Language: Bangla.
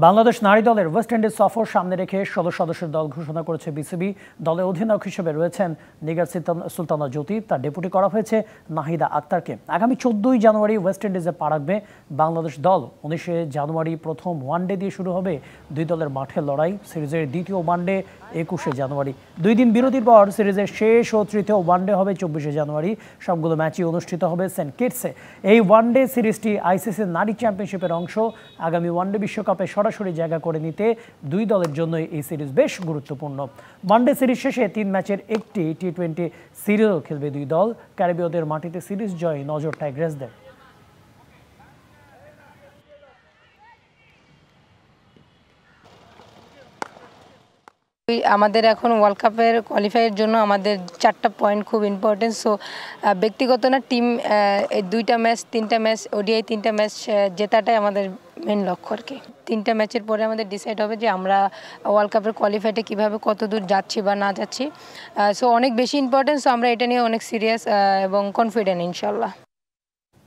বাংলাদেশ নারী দলের ওয়েস্ট ইন্ডিজ সফর সামনে রেখে ১৬ সদস্যের দল ঘোষণা করেছে বিসিবি। দলের অধিনায়ক হিসেবে রয়েছেন নিগার সুলতানা জ্যোতি, তার ডেপুটি করা হয়েছে নাহিদা আক্তারকে। আগামী ১৪ই জানুয়ারি ওয়েস্ট ইন্ডিজে পা রাখবে বাংলাদেশ দল। ১৯শে জানুয়ারি প্রথম ওয়ানডে দিয়ে শুরু হবে দুই দলের মাঠের লড়াই। সিরিজের দ্বিতীয় ওয়ানডে ২১শে জানুয়ারি। ২ দিন বিরতির পর সিরিজের শেষ ও তৃতীয় ওয়ানডে হবে ২৪শে জানুয়ারি। সবগুলো ম্যাচই অনুষ্ঠিত হবে সেন্ট কিটসে। এই ওয়ানডে সিরিজটি আইসিসি নারী চ্যাম্পিয়নশিপের অংশ। আগামী ওয়ানডে বিশ্বকাপে সরাসরি জায়গা করে নিতে দুই দলের জন্য এই সিরিজ বেশ গুরুত্বপূর্ণ। ওয়ানডে সিরিজ শেষে ৩ ম্যাচের একটি টি-20 সিরিজও খেলবে দুই দল। ক্যারিবীয়দের মাটিতে সিরিজ জয়ে নজর টাইগ্রেসদের। আমাদের এখন ওয়ার্ল্ড কাপের কোয়ালিফাইয়ের জন্য আমাদের 4টা পয়েন্ট খুব ইম্পর্টেন্ট। সো ব্যক্তিগত না, টিম 2টা ম্যাচ 3টা ম্যাচ ওডিআই 3টা ম্যাচ জেতাটাই আমাদের মেন লক্ষ্য আর কি। 3টা ম্যাচের পরে আমাদের ডিসাইড হবে যে আমরা ওয়ার্ল্ড কাপের কোয়ালিফাইতে কীভাবে কত দূর যাচ্ছি বা না যাচ্ছি। সো অনেক বেশি ইম্পর্টেন্ট। সো আমরা এটা নিয়ে অনেক সিরিয়াস এবং কনফিডেন্ট ইনশাল্লাহ।